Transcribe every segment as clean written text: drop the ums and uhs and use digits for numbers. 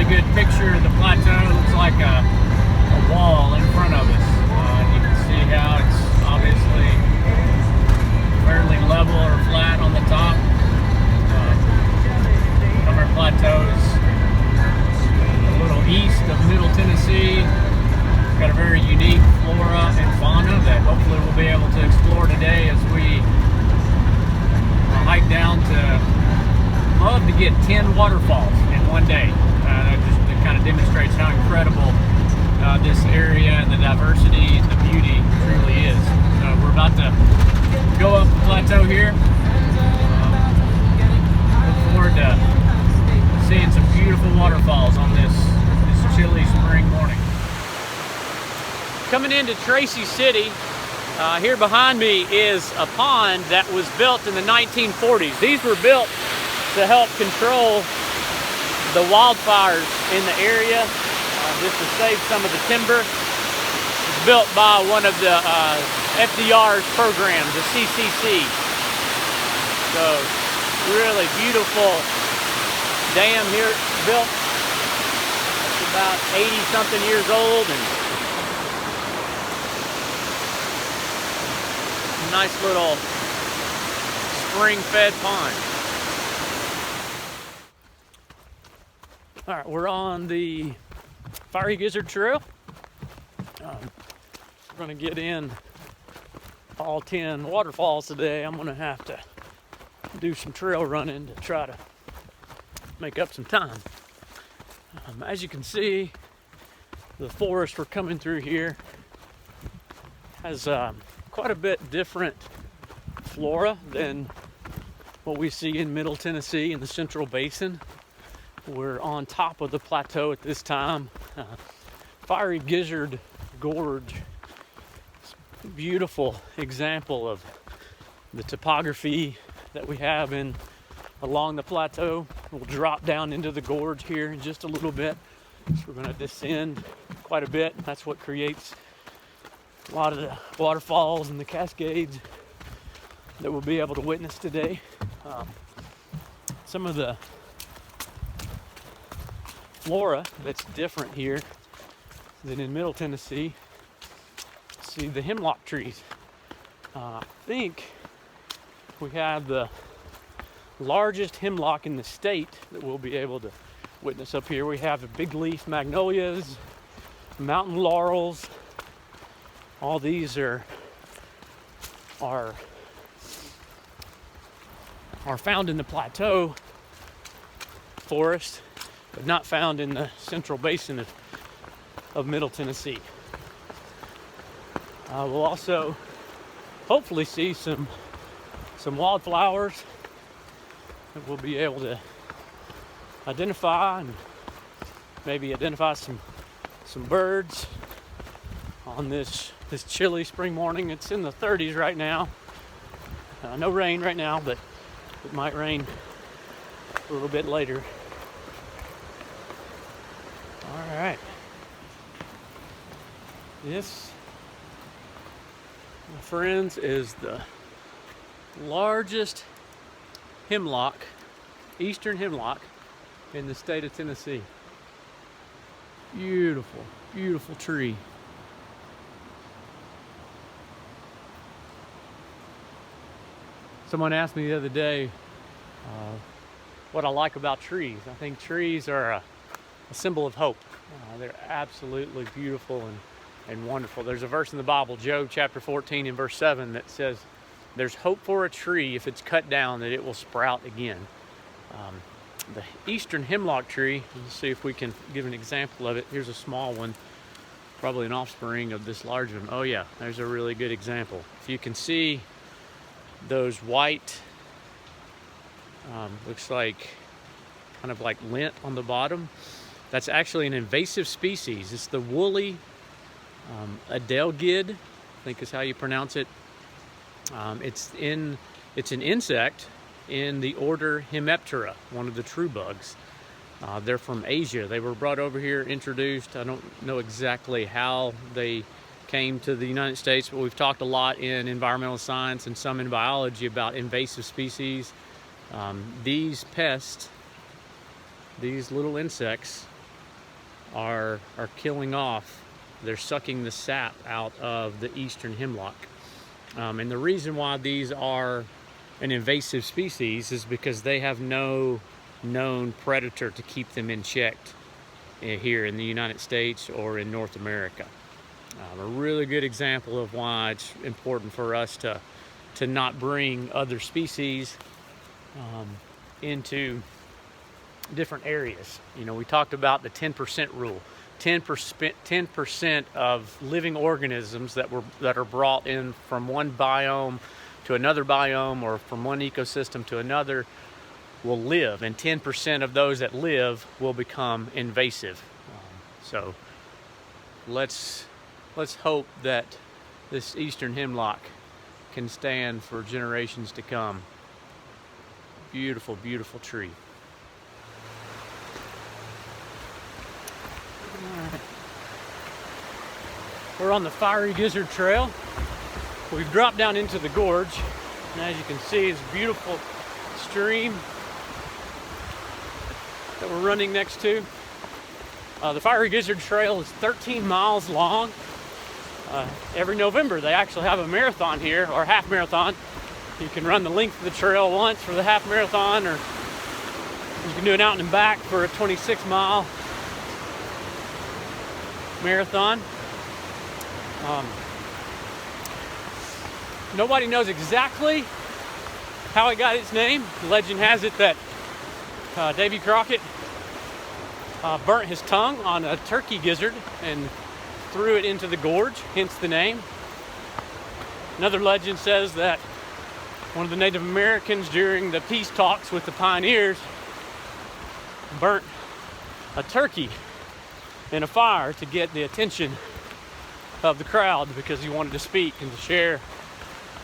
good picture of the plateau. It looks like a wall in front of us. You can see how it's obviously fairly level or flat on the top. Summer Plateau is a little east of Middle Tennessee. It's got a very unique flora and fauna that hopefully we'll be able to explore today as we hike down to, love to get 10 waterfalls in one day. It kind of demonstrates how incredible this area and the diversity and the beauty truly is. We're about to go up the plateau here. Look forward to seeing some beautiful waterfalls on this chilly spring morning. Coming into Tracy City, here behind me is a pond that was built in the 1940s. These were built to help control the wildfires in the area, just to save some of the timber. It's built by one of the FDR's programs, the CCC. So really beautiful dam here built. It's about 80-something years old, and a nice little spring-fed pond. All right, we're on the Fiery Gizzard Trail. We're gonna get in all 10 waterfalls today. I'm gonna have to do some trail running to try to make up some time. As you can see, the forest we're coming through here has quite a bit different flora than what we see in Middle Tennessee in the Central Basin. We're on top of the plateau at this time. Fiery Gizzard Gorge, beautiful example of the topography that we have along the plateau. We'll drop down into the gorge here in just a little bit. So we're going to descend quite a bit. That's what creates a lot of the waterfalls and the cascades that we'll be able to witness today. Some of the flora that's different here than in Middle Tennessee. See the hemlock trees. I think we have the largest hemlock in the state that we'll be able to witness up here. We have the big leaf magnolias, mountain laurels. All these are found in the plateau forest, but not found in the Central Basin of Middle Tennessee. We'll also hopefully see some wildflowers that we'll be able to identify, and maybe identify some birds on this chilly spring morning. It's in the 30s right now. No rain right now, but it might rain a little bit later. All right. This, my friends, is the largest hemlock, eastern hemlock, in the state of Tennessee. Beautiful, beautiful tree. Someone asked me the other day what I like about trees. I think trees are a symbol of hope. They're absolutely beautiful and wonderful. There's a verse in the Bible, Job chapter 14 and verse 7, that says, there's hope for a tree if it's cut down that it will sprout again. The eastern hemlock tree, let's see if we can give an example of it. Here's a small one, probably an offspring of this large one. Oh yeah, there's a really good example. If you can see those white, looks like kind of like lint on the bottom. That's actually an invasive species. It's the woolly adelgid, I think is how you pronounce it. It's an insect in the order Hemiptera, one of the true bugs. They're from Asia. They were brought over here, introduced. I don't know exactly how they came to the United States, but we've talked a lot in environmental science and some in biology about invasive species. These pests, these little insects, are killing off. They're sucking the sap out of the eastern hemlock. And the reason why these are an invasive species is because they have no known predator to keep them in check here in the United States or in North America. A really good example of why it's important for us to not bring other species into different areas. You know, we talked about the 10% rule. 10% of living organisms that are brought in from one biome to another biome or from one ecosystem to another will live, and 10% of those that live will become invasive. So let's hope that this eastern hemlock can stand for generations to come. Beautiful, beautiful tree. We're on the Fiery Gizzard Trail. We've dropped down into the gorge, and as you can see, it's a beautiful stream that we're running next to. The Fiery Gizzard Trail is 13 miles long. Every November they actually have a marathon here, or half marathon. You can run the length of the trail once for the half marathon, or you can do an out and back for a 26-mile marathon. Nobody knows exactly how it got its name. The legend has it that Davy Crockett burnt his tongue on a turkey gizzard and threw it into the gorge, hence the name. Another legend says that one of the Native Americans during the peace talks with the pioneers burnt a turkey in a fire to get the attention of the crowd because he wanted to speak and to share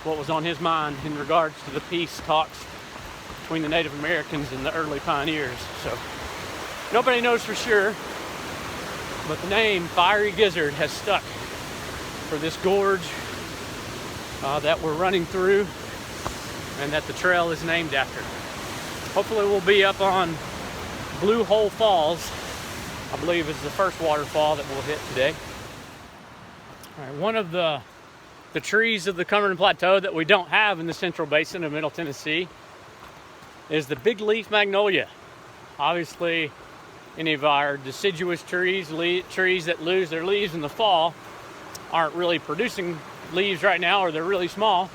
what was on his mind in regards to the peace talks between the Native Americans and the early pioneers. So nobody knows for sure, but the name Fiery Gizzard has stuck for this gorge that we're running through and that the trail is named after. Hopefully we'll be up on Blue Hole Falls, I believe is the first waterfall that we'll hit today. All right, one of the trees of the Cumberland Plateau that we don't have in the Central Basin of Middle Tennessee is the big leaf magnolia. Obviously, any of our deciduous trees, trees that lose their leaves in the fall, aren't really producing leaves right now, or they're really small.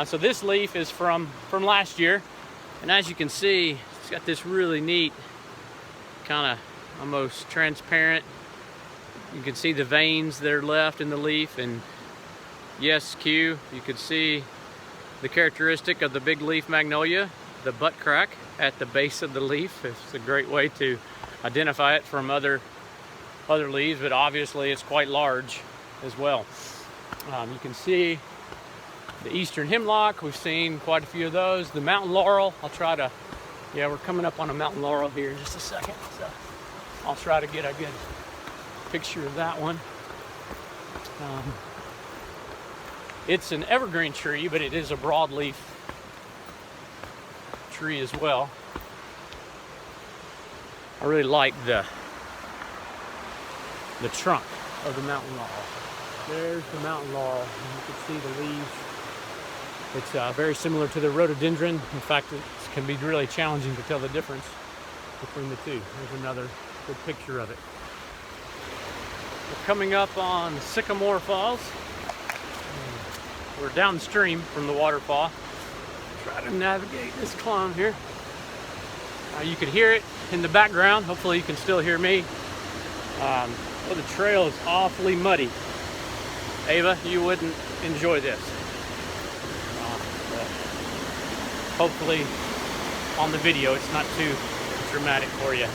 So this leaf is from last year, and as you can see, it's got this really neat, kind of almost transparent. You can see the veins that are left in the leaf, and yes, Q, you could see the characteristic of the big leaf magnolia, the butt crack at the base of the leaf. It's a great way to identify it from other leaves, but obviously it's quite large as well. You can see the eastern hemlock. We've seen quite a few of those. The mountain laurel, we're coming up on a mountain laurel here in just a second, so I'll try to get a good picture of that one. It's an evergreen tree, but it is a broadleaf tree as well. I really like the trunk of the mountain laurel. There's the mountain laurel, and you can see the leaves. It's very similar to the rhododendron. In fact, it can be really challenging to tell the difference between the two. There's another good picture of it. We're coming up on Sycamore Falls. We're downstream from the waterfall. Try to navigate this climb here. You can hear it in the background. Hopefully you can still hear me. The trail is awfully muddy. Ava, you wouldn't enjoy this. Hopefully on the video it's not too dramatic for you.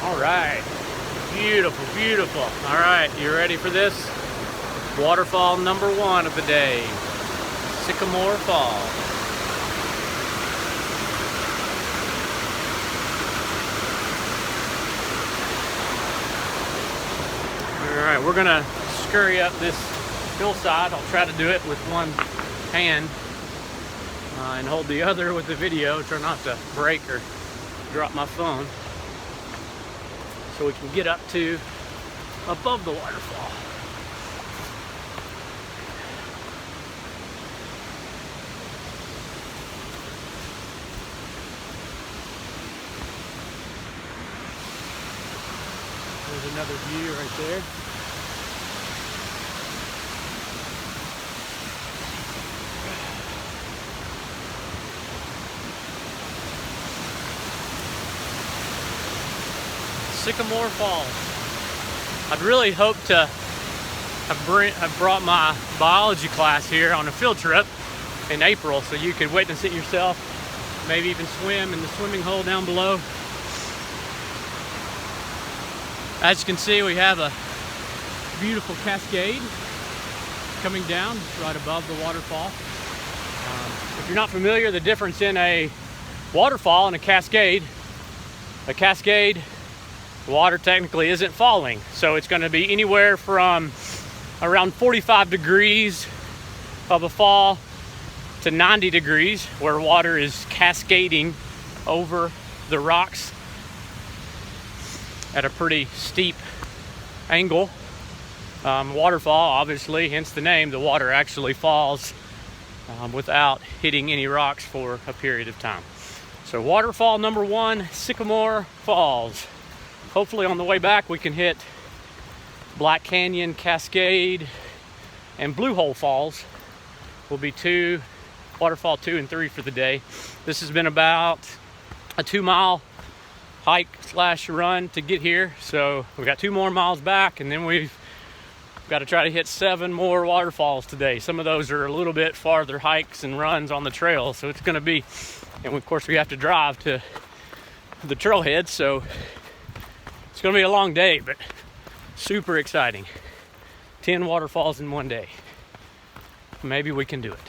All right. Beautiful, beautiful. All right, you ready for this? Waterfall number 1 of the day, Sycamore Falls. All right, we're gonna scurry up this hillside. I'll try to do it with one hand and hold the other with the video. Try not to break or drop my phone. so we can get up to above the waterfall. There's another view right there. Sycamore Falls. I'd really hoped to have brought my biology class here on a field trip in April so you could witness it yourself, maybe even swim in the swimming hole down below. As you can see, we have a beautiful cascade coming down right above the waterfall. If you're not familiar, the difference in a waterfall and a cascade, the water technically isn't falling, so it's going to be anywhere from around 45 degrees of a fall to 90 degrees where water is cascading over the rocks at a pretty steep angle. Waterfall, obviously, hence the name, the water actually falls without hitting any rocks for a period of time. So waterfall number 1, Sycamore Falls. Hopefully on the way back we can hit Black Canyon, Cascade, and Blue Hole Falls. Will be waterfall 2 and 3 for the day. This has been about a 2-mile hike / run to get here. So we got 2 more miles back, and then we've got to try to hit 7 more waterfalls today. Some of those are a little bit farther hikes and runs on the trail, so it's going to be, and of course we have to drive to the trailhead, so it's going to be a long day, but super exciting. 10 waterfalls in one day. Maybe we can do it.